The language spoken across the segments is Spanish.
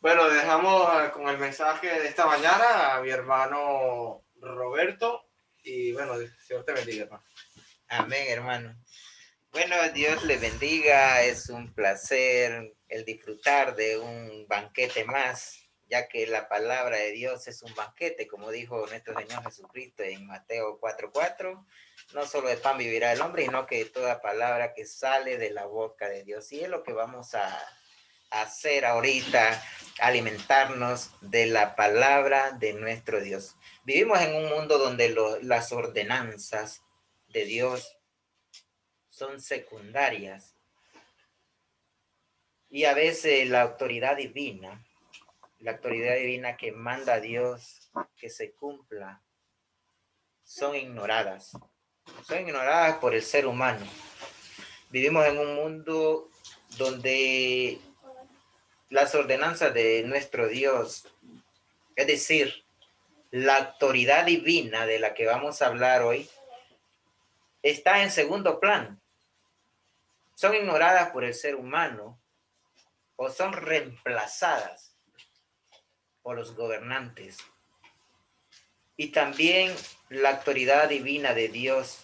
Bueno, dejamos con el mensaje de esta mañana a mi hermano Roberto. Y bueno, Señor te bendiga, hermano. Amén, hermano. Bueno, Dios le bendiga. Es un placer el disfrutar de un banquete más, ya que la palabra de Dios es un banquete, como dijo nuestro Señor Jesucristo en Mateo 4:4. No solo de pan vivirá el hombre, sino que de toda palabra que sale de la boca de Dios. Y es lo que vamos a hacer ahorita, alimentarnos de la palabra de nuestro Dios. Vivimos en un mundo donde las ordenanzas de Dios son secundarias y a veces la autoridad divina que manda a Dios que se cumpla, son ignoradas por el ser humano. Vivimos en un mundo donde las ordenanzas de nuestro Dios, es decir, la autoridad divina de la que vamos a hablar hoy, está en segundo plano. Son ignoradas por el ser humano o son reemplazadas por los gobernantes. Y también la autoridad divina de Dios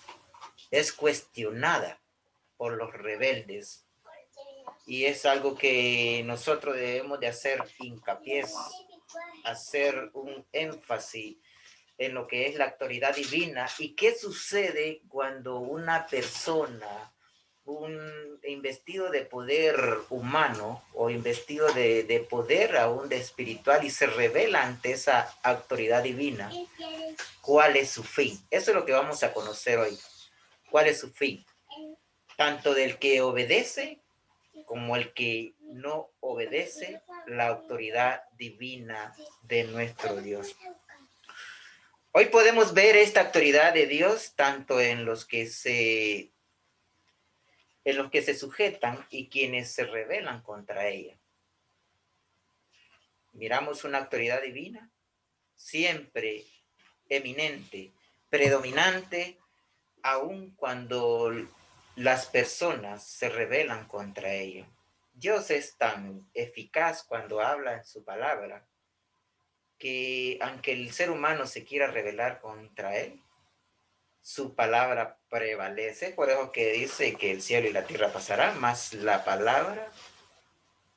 es cuestionada por los rebeldes. Y es algo que nosotros debemos de hacer hincapié, hacer un énfasis en lo que es la autoridad divina y qué sucede cuando una persona, un investido de poder humano o investido de poder aún de espiritual y se revela ante esa autoridad divina. ¿Cuál es su fin? Eso es lo que vamos a conocer hoy. ¿Cuál es su fin? Tanto del que obedece como el que no obedece la autoridad divina de nuestro Dios. Hoy podemos ver esta autoridad de Dios tanto en los que se sujetan y quienes se rebelan contra ella. Miramos una autoridad divina siempre eminente, predominante, aun cuando las personas se rebelan contra ella. Dios es tan eficaz cuando habla en su palabra que aunque el ser humano se quiera rebelar contra él, su palabra prevalece. Por eso que dice que el cielo y la tierra pasarán, mas la palabra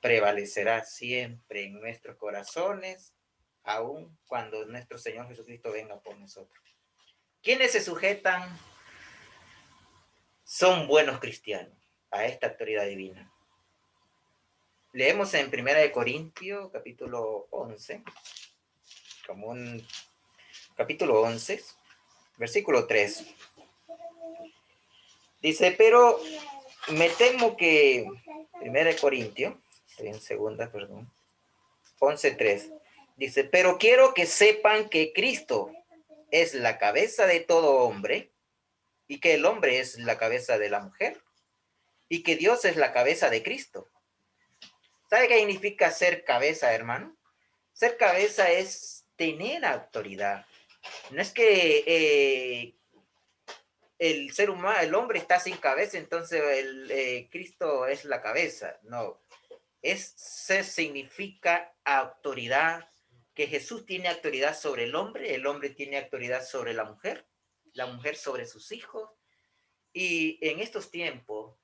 prevalecerá siempre en nuestros corazones, aun cuando nuestro Señor Jesucristo venga por nosotros. Quienes se sujetan son buenos cristianos a esta autoridad divina. Leemos en 1 Corintios, capítulo 11, como un capítulo 11, versículo 3. Dice, pero me temo que 1 Corintios, estoy en segunda, perdón, 11:3. Dice, pero quiero que sepan que Cristo es la cabeza de todo hombre y que el hombre es la cabeza de la mujer y que Dios es la cabeza de Cristo. ¿Sabe qué significa ser cabeza, hermano? Ser cabeza es tener autoridad. No es que el ser humano, el hombre está sin cabeza, entonces Cristo es la cabeza. No, se significa autoridad, que Jesús tiene autoridad sobre el hombre tiene autoridad sobre la mujer sobre sus hijos. Y en estos tiempos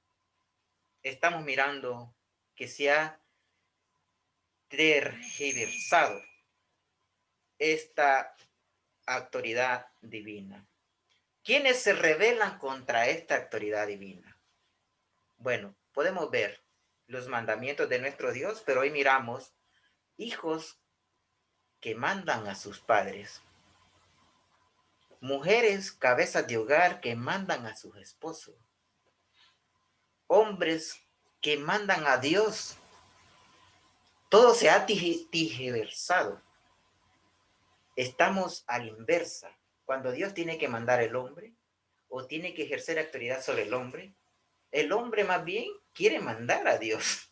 estamos mirando que se ha tergiversado esta autoridad divina. ¿Quiénes se rebelan contra esta autoridad divina? Bueno, podemos ver los mandamientos de nuestro Dios, pero hoy miramos hijos que mandan a sus padres, mujeres cabezas de hogar que mandan a sus esposos, hombres que mandan a Dios. Todo se ha tergiversado. Estamos a la inversa. Cuando Dios tiene que mandar al hombre o tiene que ejercer autoridad sobre el hombre más bien quiere mandar a Dios.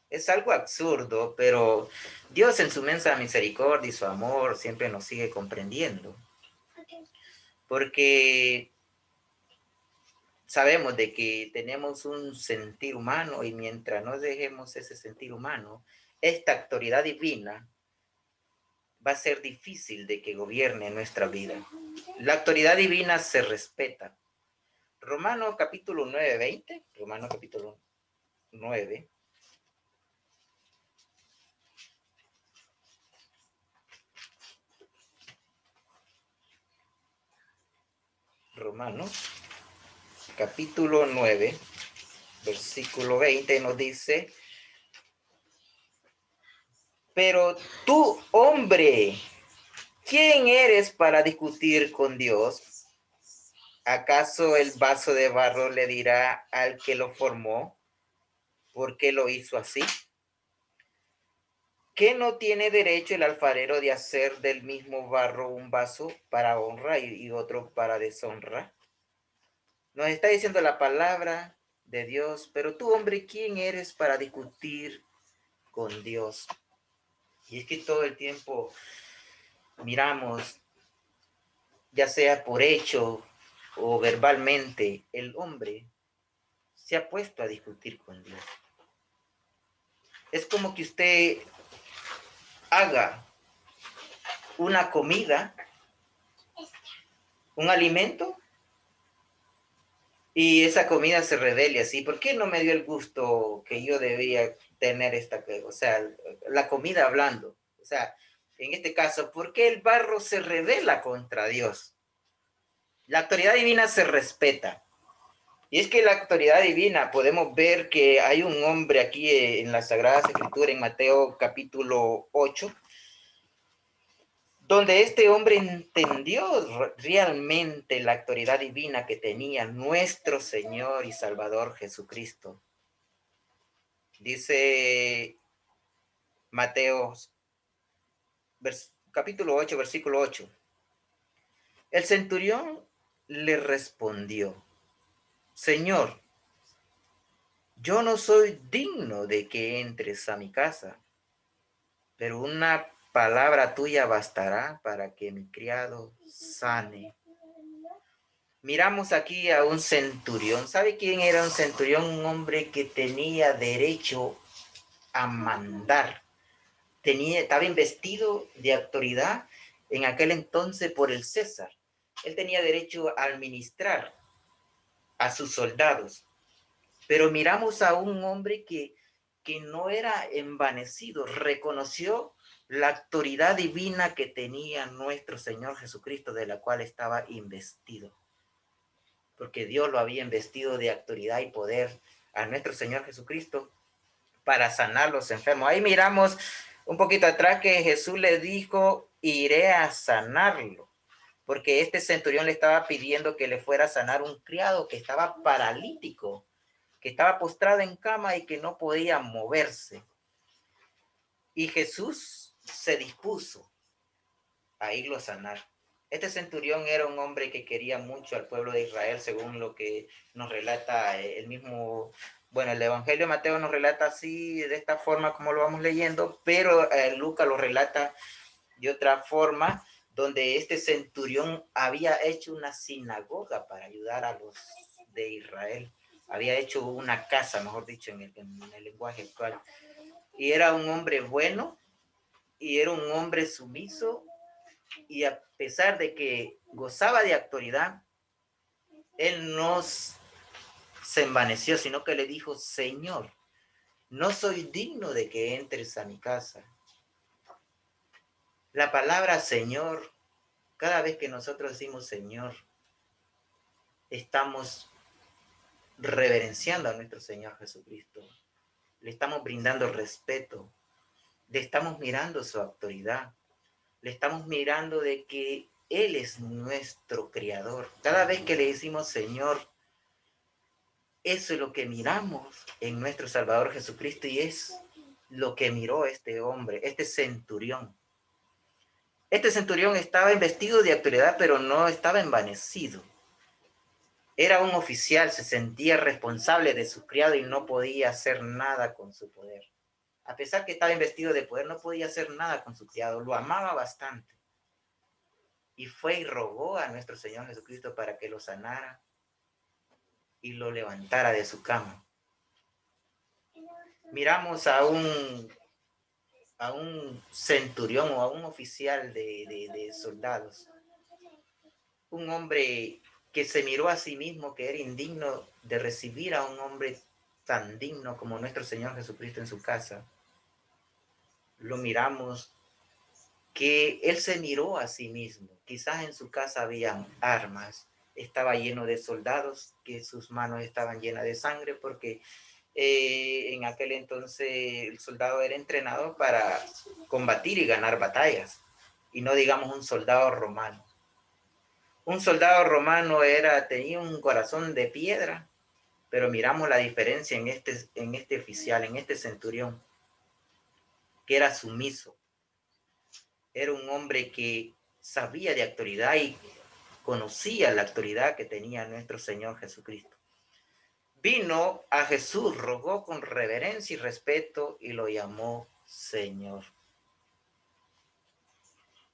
Es algo absurdo, pero Dios en su inmensa misericordia y su amor siempre nos sigue comprendiendo. Porque sabemos de que tenemos un sentir humano y mientras no dejemos ese sentir humano esta autoridad divina va a ser difícil de que gobierne nuestra vida. La autoridad divina se respeta. Romanos capítulo 9, 20. Romanos capítulo 9. Romanos capítulo 9, versículo 20 nos dice: pero tú, hombre, ¿quién eres para discutir con Dios? ¿Acaso el vaso de barro le dirá al que lo formó por qué lo hizo así? ¿Qué no tiene derecho el alfarero de hacer del mismo barro un vaso para honra y otro para deshonra? Nos está diciendo la palabra de Dios, pero tú, hombre, ¿quién eres para discutir con Dios? Y es que todo el tiempo miramos, ya sea por hecho o verbalmente, el hombre se ha puesto a discutir con Dios. Es como que usted haga una comida, un alimento, y esa comida se revele así. ¿Por qué no me dio el gusto que yo debía tener esta? O sea, la comida hablando. O sea, en este caso, ¿por qué el barro se revela contra Dios? La autoridad divina se respeta. Y es que la autoridad divina, podemos ver que hay un hombre aquí en la Sagrada Escritura, en Mateo capítulo 8, donde este hombre entendió realmente la autoridad divina que tenía nuestro Señor y Salvador Jesucristo. Dice Mateo capítulo 8, versículo 8. El centurión le respondió: Señor, yo no soy digno de que entres a mi casa, pero una palabra tuya bastará para que mi criado sane. Miramos aquí a un centurión. ¿Sabe quién era un centurión? Un hombre que tenía derecho a mandar. Estaba investido de autoridad en aquel entonces por el César. Él tenía derecho a administrar a sus soldados. Pero miramos a un hombre que no era envanecido, reconoció la autoridad divina que tenía nuestro Señor Jesucristo, de la cual estaba investido. Porque Dios lo había investido de autoridad y poder a nuestro Señor Jesucristo para sanar los enfermos. Ahí miramos un poquito atrás que Jesús le dijo: iré a sanarlo, porque este centurión le estaba pidiendo que le fuera a sanar un criado que estaba paralítico, que estaba postrado en cama y que no podía moverse. Y Jesús se dispuso a irlo a sanar. Este centurión era un hombre que quería mucho al pueblo de Israel, según lo que nos relata el mismo, bueno, el Evangelio de Mateo nos relata así, de esta forma como lo vamos leyendo, pero Lucas lo relata de otra forma, donde este centurión había hecho una sinagoga para ayudar a los de Israel. Había hecho una casa, mejor dicho, en el lenguaje actual. Y era un hombre bueno, y era un hombre sumiso, y a pesar de que gozaba de autoridad, él no se envaneció, sino que le dijo: Señor, no soy digno de que entres a mi casa. La palabra Señor, cada vez que nosotros decimos Señor, estamos reverenciando a nuestro Señor Jesucristo. Le estamos brindando respeto, le estamos mirando su autoridad, le estamos mirando de que Él es nuestro creador. Cada vez que le decimos Señor, eso es lo que miramos en nuestro Salvador Jesucristo, y es lo que miró este hombre, este centurión. Este centurión estaba investido de autoridad, pero no estaba envanecido. Era un oficial, se sentía responsable de su criado y no podía hacer nada con su poder. A pesar que estaba investido de poder, no podía hacer nada con su criado. Lo amaba bastante. Y fue y rogó a nuestro Señor Jesucristo para que lo sanara y lo levantara de su cama. Miramos a un a un centurión o a un oficial de soldados. Un hombre que se miró a sí mismo que era indigno de recibir a un hombre tan digno como nuestro Señor Jesucristo en su casa. Lo miramos que él se miró a sí mismo. Quizás en su casa habían armas, estaba lleno de soldados, que sus manos estaban llenas de sangre, porque en aquel entonces el soldado era entrenado para combatir y ganar batallas, y no digamos un soldado romano. Un soldado romano tenía un corazón de piedra, pero miramos la diferencia en este oficial, en este centurión, que era sumiso. Era un hombre que sabía de autoridad y conocía la autoridad que tenía nuestro Señor Jesucristo. Vino a Jesús, rogó con reverencia y respeto y lo llamó Señor.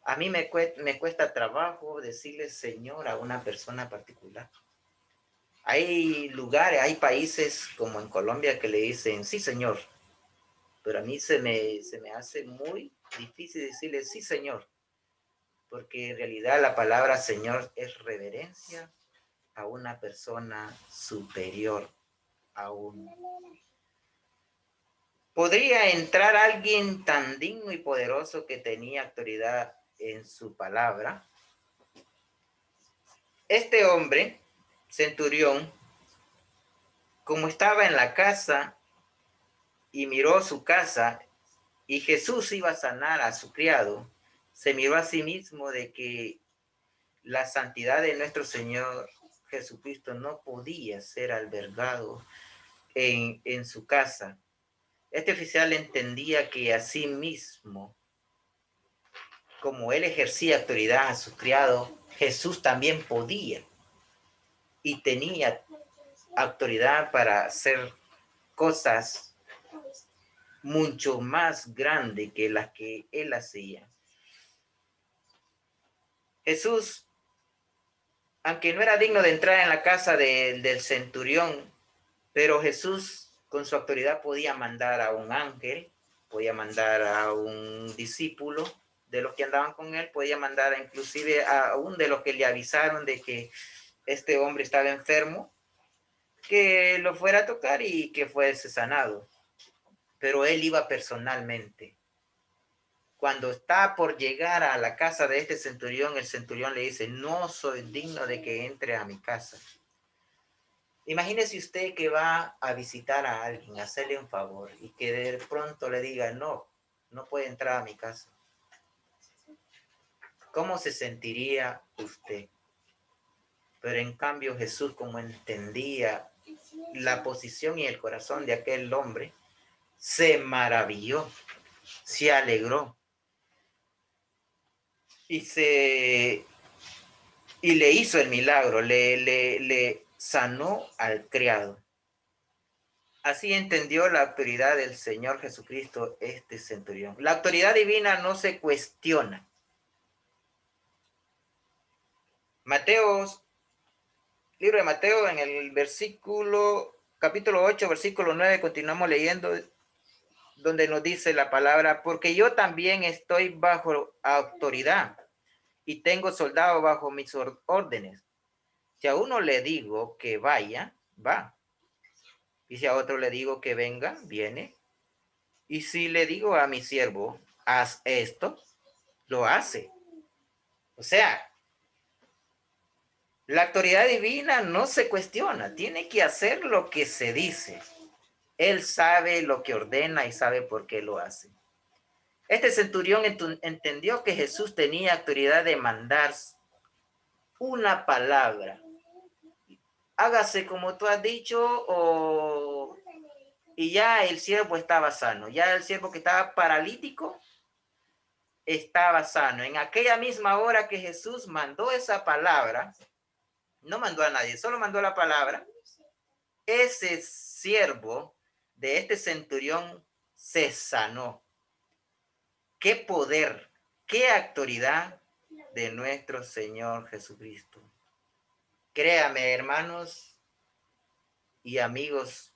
A mí me cuesta trabajo decirle Señor a una persona particular. Hay lugares, hay países como en Colombia que le dicen sí, Señor, pero a mí se me hace muy difícil decirle sí, Señor, porque en realidad la palabra Señor es reverencia a una persona superior a uno. ¿Podría entrar alguien tan digno y poderoso que tenía autoridad en su palabra? Este hombre, centurión, como estaba en la casa y miró su casa y Jesús iba a sanar a su criado, se miró a sí mismo de que la santidad de nuestro Señor Jesucristo no podía ser albergado en su casa. Este oficial entendía que así mismo, como él ejercía autoridad a su criado, Jesús también podía y tenía autoridad para hacer cosas mucho más grandes que las que él hacía. Jesús, aunque no era digno de entrar en la casa del centurión, pero Jesús con su autoridad podía mandar a un ángel, podía mandar a un discípulo de los que andaban con él, podía mandar inclusive a un de los que le avisaron de que este hombre estaba enfermo, que lo fuera a tocar y que fuese sanado. Pero él iba personalmente. Cuando está por llegar a la casa de este centurión, el centurión le dice, no soy digno de que entre a mi casa. Imagínese usted que va a visitar a alguien, a hacerle un favor y que de pronto le diga, no, no puede entrar a mi casa. ¿Cómo se sentiría usted? Pero en cambio Jesús, como entendía la posición y el corazón de aquel hombre, se maravilló, se alegró y le hizo el milagro, le sanó al criado. Así entendió la autoridad del Señor Jesucristo este centurión. La autoridad divina no se cuestiona. Libro de Mateo, en el capítulo 8, versículo 9, continuamos leyendo, donde nos dice la palabra, porque yo también estoy bajo autoridad y tengo soldados bajo mis órdenes. Si a uno le digo que vaya, va. Y si a otro le digo que venga, viene. Y si le digo a mi siervo, haz esto, lo hace. O sea, la autoridad divina no se cuestiona, tiene que hacer lo que se dice. Él sabe lo que ordena y sabe por qué lo hace. Este centurión entendió que Jesús tenía autoridad de mandar una palabra. Hágase como tú has dicho, y ya el siervo estaba sano. Ya el siervo que estaba paralítico estaba sano. En aquella misma hora que Jesús mandó esa palabra, no mandó a nadie, solo mandó la palabra, ese siervo de este centurión se sanó. Qué poder, qué autoridad de nuestro Señor Jesucristo. Créame, hermanos y amigos,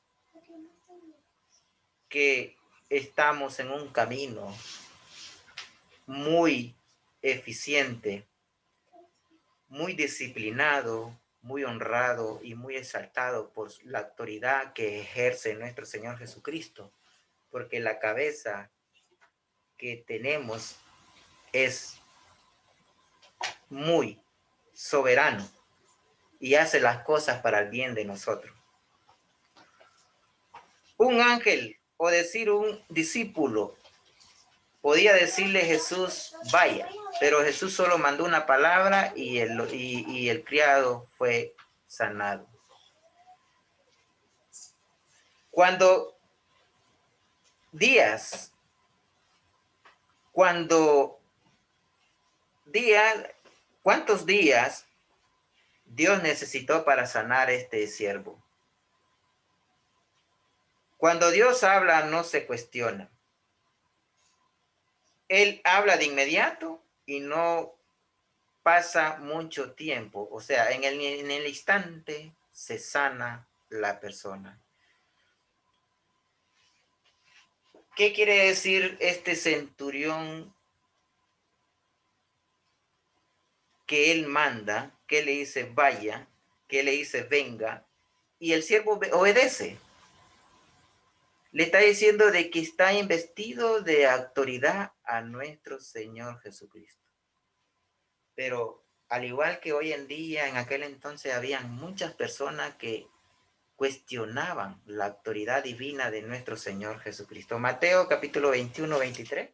que estamos en un camino muy eficiente, muy disciplinado, muy honrado y muy exaltado por la autoridad que ejerce nuestro Señor Jesucristo, porque la cabeza que tenemos es muy soberano y hace las cosas para el bien de nosotros. Un ángel, o decir un discípulo, podía decirle a Jesús, vaya, pero Jesús solo mandó una palabra y el criado fue sanado. Cuando días, ¿cuántos días Dios necesitó para sanar este siervo? Cuando Dios habla, no se cuestiona. Él habla de inmediato y no pasa mucho tiempo. O sea, en el instante se sana la persona. ¿Qué quiere decir este centurión que él manda, que le dice vaya, que le dice venga, y el siervo obedece? Le está diciendo de que está investido de autoridad a nuestro Señor Jesucristo. Pero al igual que hoy en día, en aquel entonces habían muchas personas que cuestionaban la autoridad divina de nuestro Señor Jesucristo. Mateo capítulo 21, 23.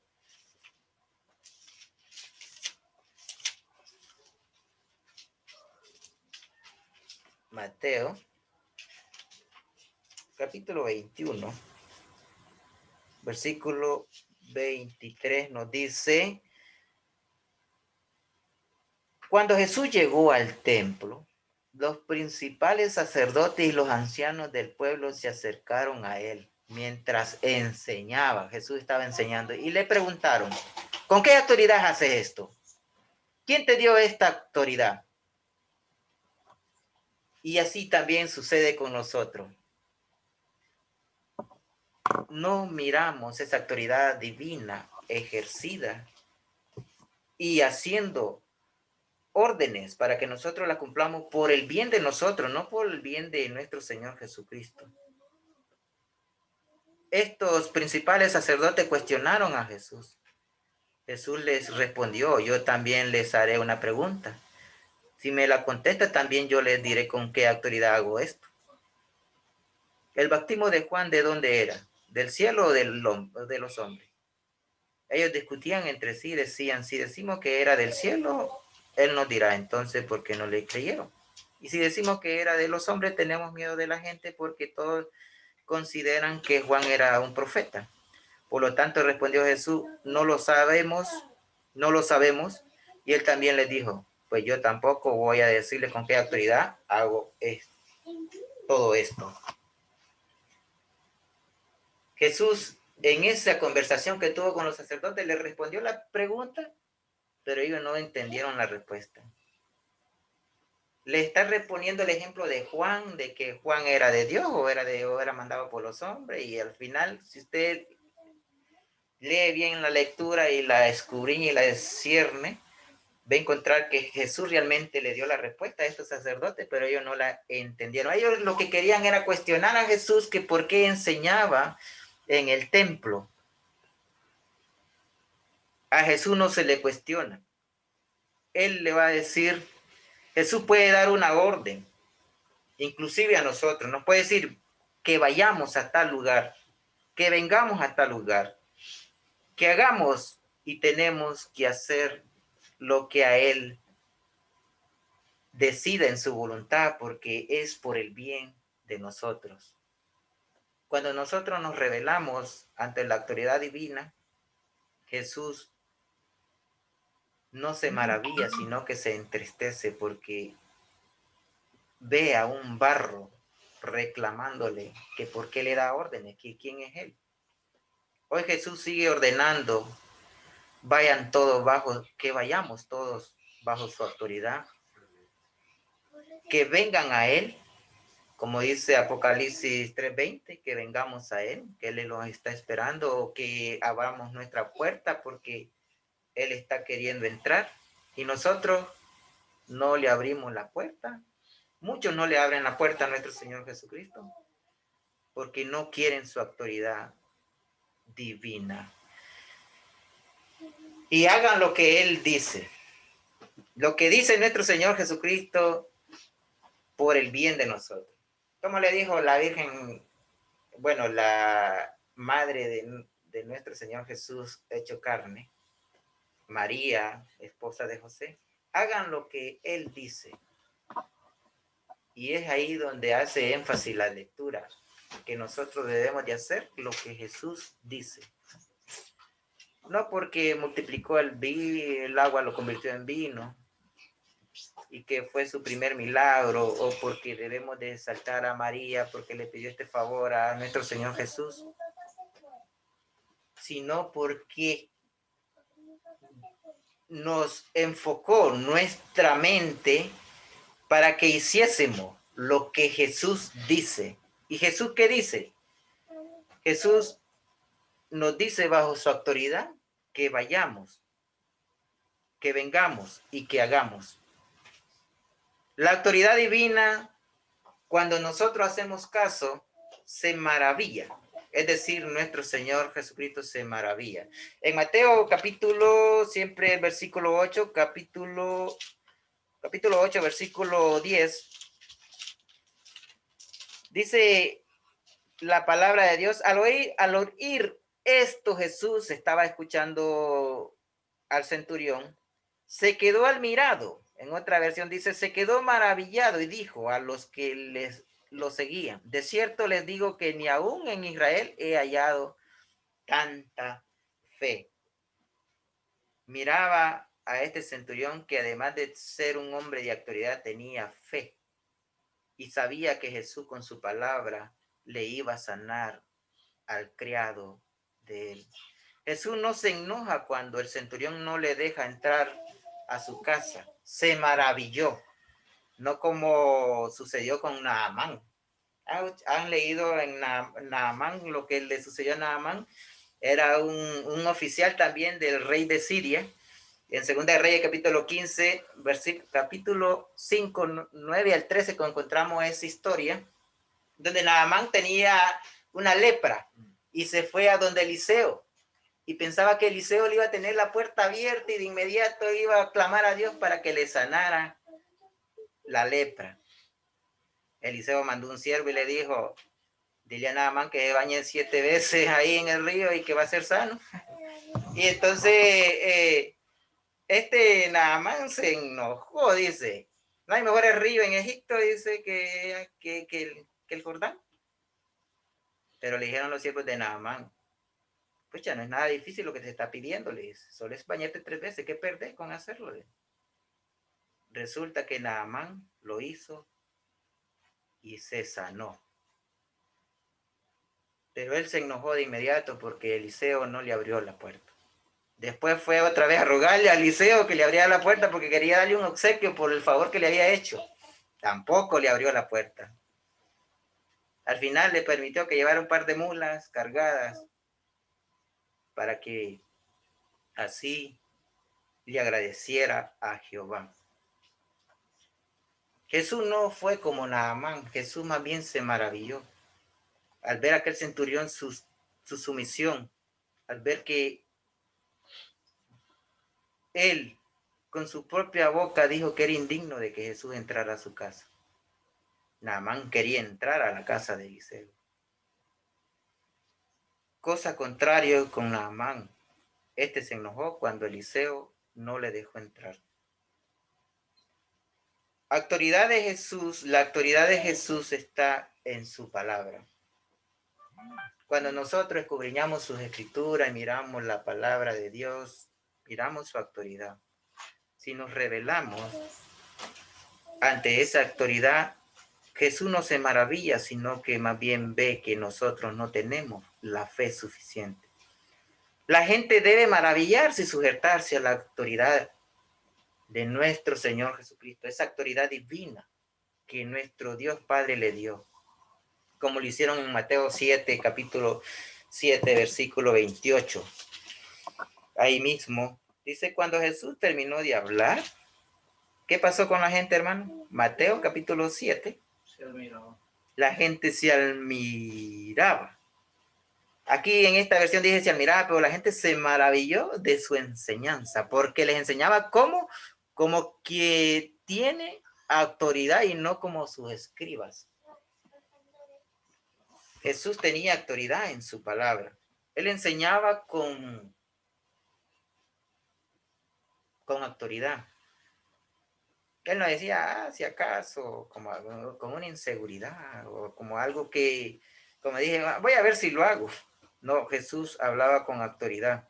Mateo capítulo 21, versículo 23 nos dice, cuando Jesús llegó al templo, los principales sacerdotes y los ancianos del pueblo se acercaron a él mientras enseñaba. Jesús estaba enseñando y le preguntaron, ¿con qué autoridad haces esto? ¿Quién te dio esta autoridad? Y así también sucede con nosotros. No miramos esa autoridad divina ejercida y haciendo órdenes para que nosotros la cumplamos por el bien de nosotros, no por el bien de nuestro Señor Jesucristo. Estos principales sacerdotes cuestionaron a Jesús. Jesús les respondió, yo también les haré una pregunta. Si me la contesta, también yo les diré con qué autoridad hago esto. ¿El bautismo de Juan de dónde era? ¿Del cielo o de los hombres? Ellos discutían entre sí, decían, si decimos que era del cielo, él nos dirá entonces por qué no le creyeron. Y si decimos que era de los hombres, tenemos miedo de la gente porque todos consideran que Juan era un profeta. Por lo tanto, respondió Jesús, no lo sabemos. Y él también les dijo, pues yo tampoco voy a decirles con qué autoridad hago todo esto. Jesús, en esa conversación que tuvo con los sacerdotes, le respondió la pregunta, pero ellos no entendieron la respuesta. Le está reponiendo el ejemplo de Juan, de que Juan era de Dios o era mandado por los hombres, y al final, si usted lee bien la lectura y la escudriña y la discierne, va a encontrar que Jesús realmente le dio la respuesta a estos sacerdotes, pero ellos no la entendieron. Ellos lo que querían era cuestionar a Jesús que por qué enseñaba en el templo. A Jesús no se le cuestiona. Él le va a decir, Jesús puede dar una orden, inclusive a nosotros, nos puede decir que vayamos a tal lugar, que vengamos a tal lugar, que hagamos y tenemos que hacer lo que a Él decida en su voluntad, porque es por el bien de nosotros. Cuando nosotros nos rebelamos ante la autoridad divina, Jesús no se maravilla, sino que se entristece porque ve a un barro reclamándole que por qué le da órdenes, que quién es él. Hoy Jesús sigue ordenando, que vayamos todos bajo su autoridad, que vengan a él como dice Apocalipsis 3:20, que vengamos a Él, que Él nos está esperando, o que abramos nuestra puerta porque Él está queriendo entrar y nosotros no le abrimos la puerta. Muchos no le abren la puerta a nuestro Señor Jesucristo porque no quieren su autoridad divina. Y hagan lo que Él dice. Lo que dice nuestro Señor Jesucristo por el bien de nosotros. Como le dijo la Virgen, bueno, la madre de nuestro Señor Jesús hecho carne, María, esposa de José, hagan lo que Él dice. Y es ahí donde hace énfasis la lectura, que nosotros debemos de hacer lo que Jesús dice. No porque multiplicó el agua, lo convirtió en vino, y que fue su primer milagro, o porque debemos de exaltar a María porque le pidió este favor a nuestro Señor Jesús, sino porque nos enfocó nuestra mente para que hiciésemos lo que Jesús dice. ¿Y Jesús qué dice? Jesús nos dice bajo su autoridad que vayamos, que vengamos y que hagamos. La autoridad divina, cuando nosotros hacemos caso, se maravilla. Es decir, nuestro Señor Jesucristo se maravilla. En Mateo capítulo, siempre el versículo 8, capítulo 8, versículo 10, dice la palabra de Dios, al oír esto, Jesús estaba escuchando al centurión, se quedó admirado. En otra versión dice, se quedó maravillado y dijo a los que lo seguían, de cierto les digo que ni aún en Israel he hallado tanta fe. Miraba a este centurión que además de ser un hombre de autoridad tenía fe y sabía que Jesús con su palabra le iba a sanar al criado de él. Jesús no se enoja cuando el centurión no le deja entrar a su casa. Se maravilló, no como sucedió con Naamán. ¿Han leído en Naamán lo que le sucedió a Naamán? Era un oficial también del rey de Siria. En 2 de Reyes, capítulo 15, capítulo 5, 9 al 13, encontramos esa historia, donde Naamán tenía una lepra y se fue a donde Eliseo y pensaba que Eliseo le iba a tener la puerta abierta y de inmediato iba a clamar a Dios para que le sanara la lepra. Eliseo mandó un siervo y le dijo, dile a Naamán que bañe 7 veces ahí en el río y que va a ser sano. Y entonces Naamán se enojó, dice, no hay mejores ríos en Egipto, dice, que el Jordán. Pero le dijeron los siervos de Naamán, pues ya no es nada difícil lo que te está pidiendo, le dice, solo es bañarte 3 veces, ¿qué perdés con hacerlo? Resulta que Naamán lo hizo y se sanó. Pero él se enojó de inmediato porque Eliseo no le abrió la puerta. Después fue otra vez a rogarle a Eliseo que le abriera la puerta porque quería darle un obsequio por el favor que le había hecho. Tampoco le abrió la puerta. Al final le permitió que llevara un par de mulas cargadas para que así le agradeciera a Jehová. Jesús no fue como Naamán, Jesús más bien se maravilló al ver a aquel centurión su sumisión, al ver que él con su propia boca dijo que era indigno de que Jesús entrara a su casa. Naamán quería entrar a la casa de Eliseo. Cosa contraria con Naamán. Este se enojó cuando Eliseo no le dejó entrar. Autoridad de Jesús, la autoridad de Jesús está en su palabra. Cuando nosotros escudriñamos sus escrituras, miramos la palabra de Dios, miramos su autoridad. Si nos rebelamos ante esa autoridad, Jesús no se maravilla, sino que más bien ve que nosotros no tenemos la fe suficiente. La gente debe maravillarse y sujetarse a la autoridad de nuestro Señor Jesucristo, esa autoridad divina. que nuestro Dios Padre le dio, como lo hicieron en Mateo 7, capítulo 7, versículo 28. Ahí mismo, dice, cuando Jesús terminó de hablar, ¿qué pasó con la gente, hermano? Mateo capítulo 7. Se admiraba. La gente se admiraba. Aquí en esta versión dice se admiraba, pero la gente se maravilló de su enseñanza, porque les enseñaba como que tiene autoridad y no como sus escribas. Jesús tenía autoridad en su palabra. Él enseñaba con autoridad. Él no decía, si acaso, como una inseguridad o como algo que, como dije, voy a ver si lo hago. No, Jesús hablaba con autoridad.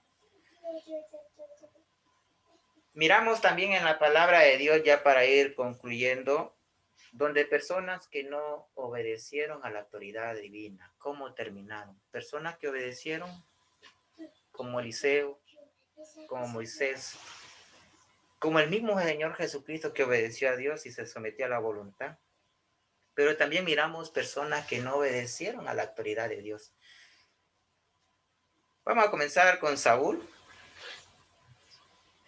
Miramos también en la palabra de Dios, ya para ir concluyendo, donde personas que no obedecieron a la autoridad divina, ¿cómo terminaron? Personas que obedecieron, como Eliseo, como Moisés, como el mismo Señor Jesucristo que obedeció a Dios y se sometió a la voluntad. Pero también miramos personas que no obedecieron a la autoridad de Dios. Vamos a comenzar con Saúl.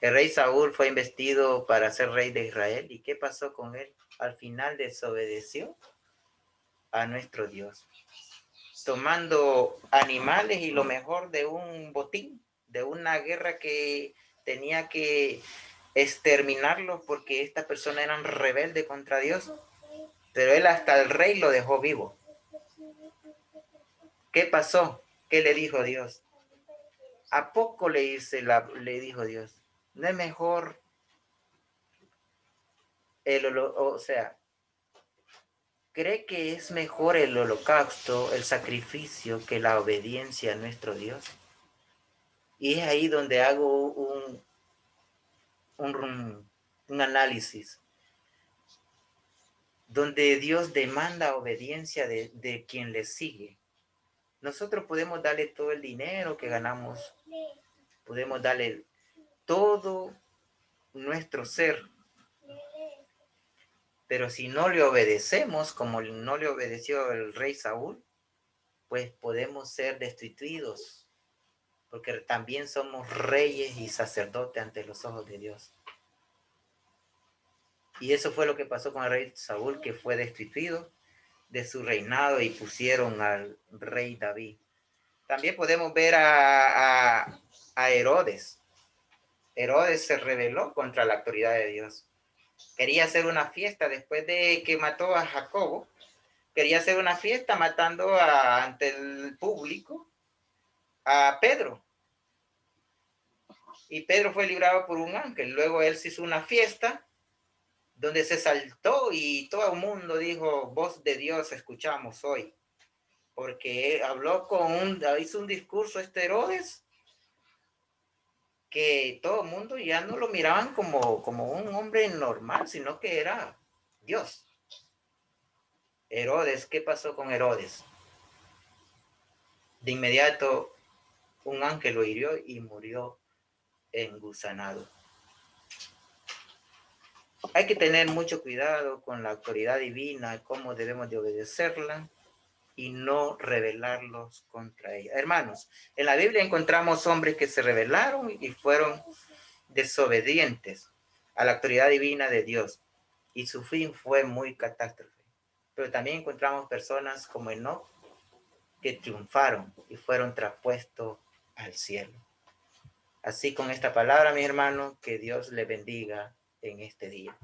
El rey Saúl fue investido para ser rey de Israel. ¿Y qué pasó con él? Al final desobedeció a nuestro Dios, tomando animales y lo mejor de un botín, de una guerra que tenía que exterminarlos porque estas personas eran rebeldes contra Dios. Pero él hasta el rey lo dejó vivo. ¿Qué pasó? ¿Qué le dijo Dios? ¿A poco le dijo Dios? ¿No es mejor cree que es mejor el holocausto, el sacrificio, que la obediencia a nuestro Dios? Y es ahí donde hago un análisis, donde Dios demanda obediencia de quien le sigue. Nosotros podemos darle todo el dinero que ganamos, podemos darle todo nuestro ser, pero si no le obedecemos, como no le obedeció el rey Saúl, pues podemos ser destituidos, porque también somos reyes y sacerdotes ante los ojos de Dios. Y eso fue lo que pasó con el rey Saúl, que fue destituido de su reinado y pusieron al rey David. También podemos ver a Herodes. Herodes se rebeló contra la autoridad de Dios. Quería hacer una fiesta después de que mató a Jacobo. Quería hacer una fiesta matando ante el público a Pedro. Y Pedro fue librado por un ángel. Luego él se hizo una fiesta donde se saltó y todo el mundo dijo, voz de Dios escuchamos hoy. Porque habló hizo un discurso Herodes, que todo el mundo ya no lo miraban como un hombre normal, sino que era Dios. Herodes, ¿qué pasó con Herodes? De inmediato un ángel lo hirió y murió engusanado. Hay que tener mucho cuidado con la autoridad divina, cómo debemos de obedecerla y no rebelarlos contra ella. Hermanos, en la Biblia encontramos hombres que se rebelaron y fueron desobedientes a la autoridad divina de Dios, y su fin fue muy catástrofe. Pero también encontramos personas como Enoc que triunfaron y fueron traspuestos al cielo. Así con esta palabra, mi hermano, que Dios le bendiga en este día.